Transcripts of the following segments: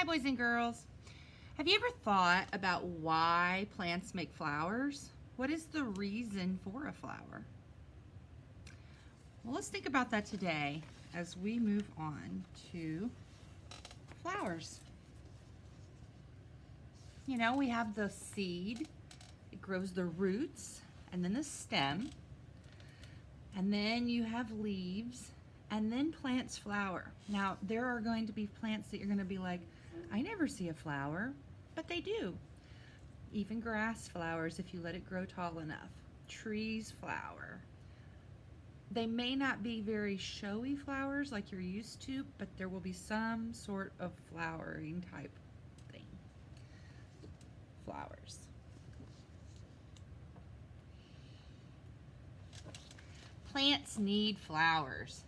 boys and girls. Have you ever thought about why plants make flowers? What is the reason for a flower? Well, let's think about that today as we move on to flowers. You know, we have the seed, it grows the roots, and then the stem, and then you have leaves, and then plants flower. Now, there are going to be plants that you're going to be like, I never see a flower, but they do. Even grass flowers if you let it grow tall enough. Trees flower. They may not be very showy flowers like you're used to, but there will be some sort of flowering type thing. Flowers. Plants need flowers.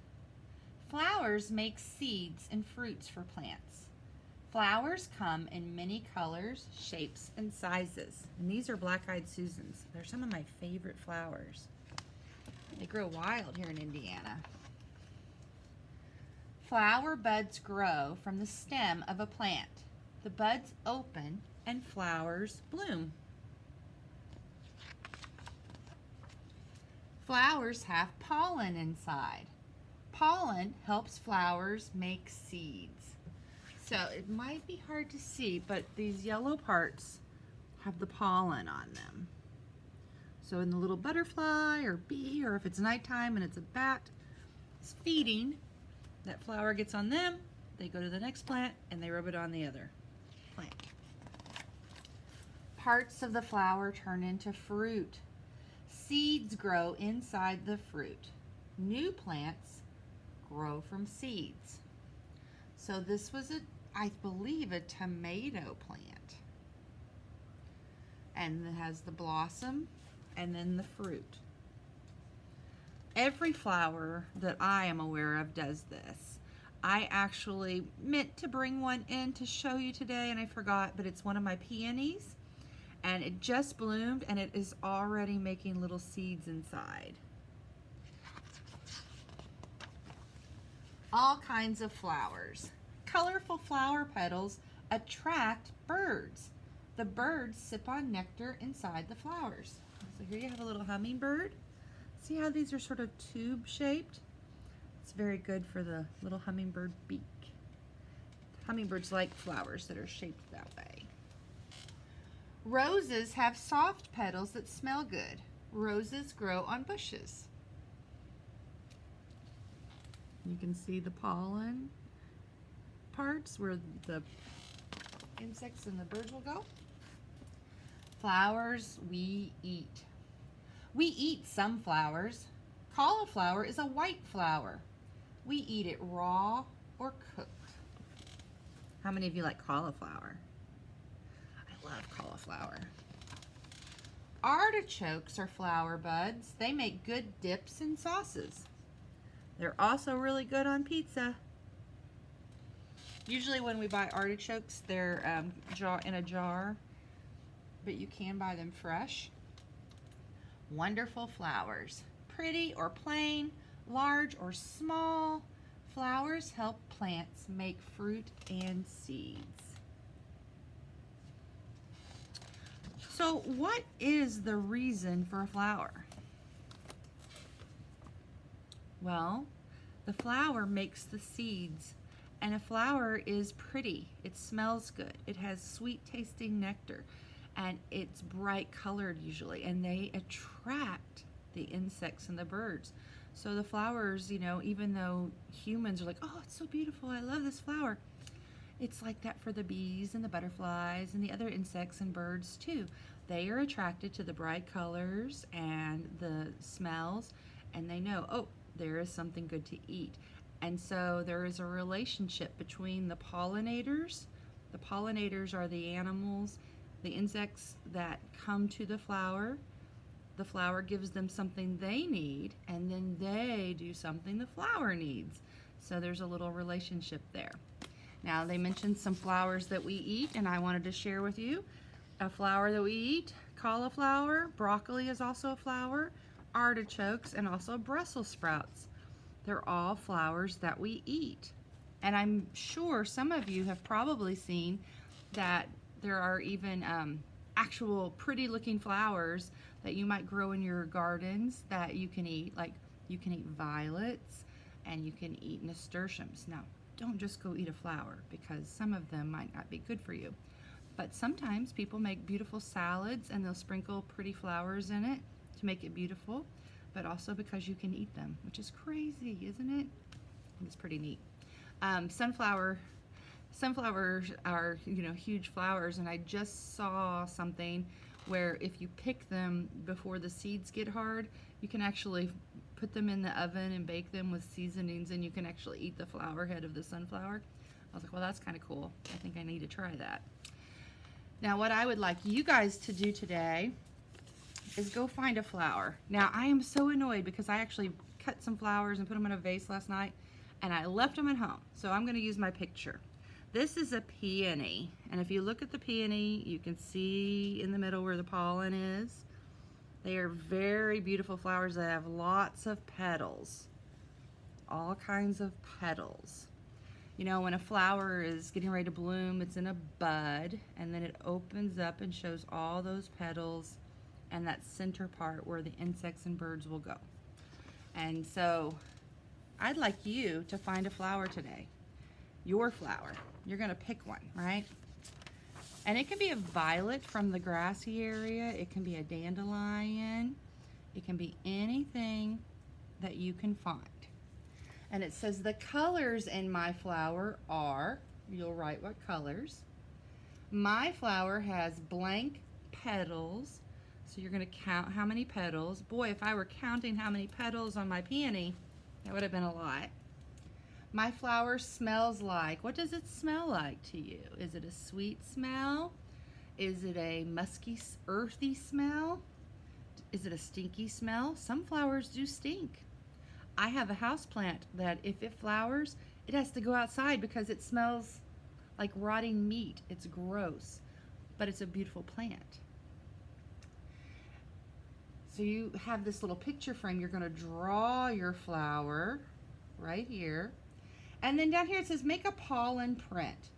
Flowers make seeds and fruits for plants. Flowers come in many colors, shapes, and sizes. And these are black-eyed Susans. They're some of my favorite flowers. They grow wild here in Indiana. Flower buds grow from the stem of a plant. The buds open and flowers bloom. Flowers have pollen inside. Pollen helps flowers make seeds. So it might be hard to see, but these yellow parts have the pollen on them. So in the little butterfly or bee, or if it's nighttime and it's a bat, it's feeding, that flower gets on them, they go to the next plant and they rub it on the other plant. Parts of the flower turn into fruit. Seeds grow inside the fruit. New plants grow from seeds. So this was I believe a tomato plant. And it has the blossom and then the fruit. Every flower that I am aware of does this. I actually meant to bring one in to show you today and I forgot, but it's one of my peonies. And it just bloomed and it is already making little seeds inside. All kinds of flowers. Colorful flower petals attract birds. The birds sip on nectar inside the flowers. So here you have a little hummingbird. See how these are sort of tube shaped? It's very good for the little hummingbird beak. Hummingbirds like flowers that are shaped that way. Roses have soft petals that smell good. Roses grow on bushes. You can see the pollen parts where the insects and the birds will go. Flowers we eat. We eat some flowers. Cauliflower is a white flower. We eat it raw or cooked. How many of you like cauliflower? I love cauliflower. Artichokes are flower buds. They make good dips and sauces. They're also really good on pizza. Usually when we buy artichokes, they're in a jar, but you can buy them fresh. Wonderful flowers. Pretty or plain, large or small, flowers help plants make fruit and seeds. So what is the reason for a flower? Well, the flower makes the seeds, and a flower is pretty. It smells good. It has sweet tasting nectar, and it's bright colored usually, and they attract the insects and the birds. So the flowers, you know, even though humans are like, oh, it's so beautiful, I love this flower, it's like that for the bees and the butterflies and the other insects and birds too. They are attracted to the bright colors and the smells, and they know, oh, there is something good to eat. And so there is a relationship between the pollinators. The pollinators are the animals, the insects that come to the flower. The flower gives them something they need, and then they do something the flower needs. So there's a little relationship there. Now, they mentioned some flowers that we eat, and I wanted to share with you a flower that we eat: cauliflower. Broccoli is also a flower. Artichokes, and also Brussels sprouts. They're all flowers that we eat. And I'm sure some of you have probably seen that there are even actual pretty looking flowers that you might grow in your gardens that you can eat. Like you can eat violets and you can eat nasturtiums. Now, don't just go eat a flower because some of them might not be good for you. But sometimes people make beautiful salads and they'll sprinkle pretty flowers in it to make it beautiful, but also because you can eat them, which is crazy, isn't it? It's pretty neat. Sunflowers are, huge flowers, and I just saw something where if you pick them before the seeds get hard, you can actually put them in the oven and bake them with seasonings, and you can actually eat the flower head of the sunflower. I was like, well, that's kind of cool. I think I need to try that. Now, what I would like you guys to do today is go find a flower. Now, I am so annoyed because I actually cut some flowers and put them in a vase last night, and I left them at home. So I'm going to use my picture. This is a peony, and if you look at the peony, you can see in the middle where the pollen is. They are very beautiful flowers that have lots of petals, all kinds of petals. You know, when a flower is getting ready to bloom, it's in a bud, and then it opens up and shows all those petals and that center part where the insects and birds will go. And so I'd like you to find a flower today, your flower. You're gonna pick one, right? And it can be a violet from the grassy area. It can be a dandelion. It can be anything that you can find. And it says the colors in my flower are, you'll write what colors. My flower has blank petals. So you're gonna count how many petals. Boy, if I were counting how many petals on my peony, that would have been a lot. My flower smells like, what does it smell like to you? Is it a sweet smell? Is it a musky, earthy smell? Is it a stinky smell? Some flowers do stink. I have a houseplant that if it flowers, it has to go outside because it smells like rotting meat. It's gross, but it's a beautiful plant. So you have this little picture frame. You're going to draw your flower right here. And then down here it says make a pollen print.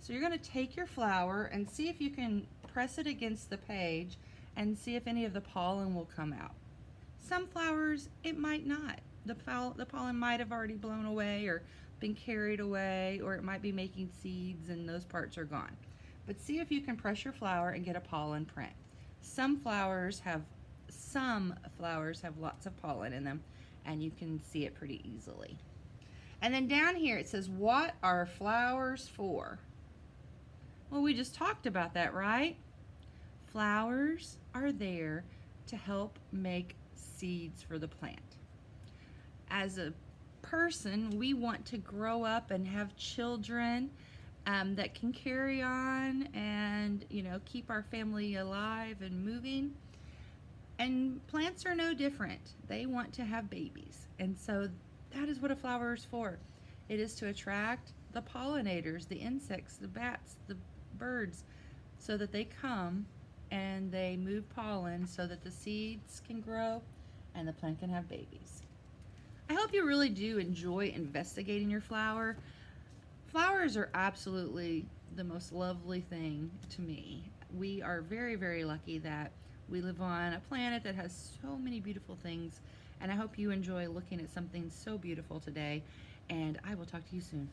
So you're going to take your flower and see if you can press it against the page and see if any of the pollen will come out. Some flowers, it might not. The pollen might have already blown away or been carried away, or it might be making seeds and those parts are gone. But see if you can press your flower and get a pollen print. Some flowers have lots of pollen in them, and you can see it pretty easily. And then down here it says, what are flowers for? Well, we just talked about that, right? Flowers are there to help make seeds for the plant. As a person, we want to grow up and have children that can carry on and, keep our family alive and moving. And plants are no different. They want to have babies. And so that is what a flower is for. It is to attract the pollinators, the insects, the bats, the birds, so that they come and they move pollen so that the seeds can grow and the plant can have babies. I hope you really do enjoy investigating your flower. Flowers are absolutely the most lovely thing to me. We are very, very lucky that we live on a planet that has so many beautiful things, and I hope you enjoy looking at something so beautiful today, and I will talk to you soon.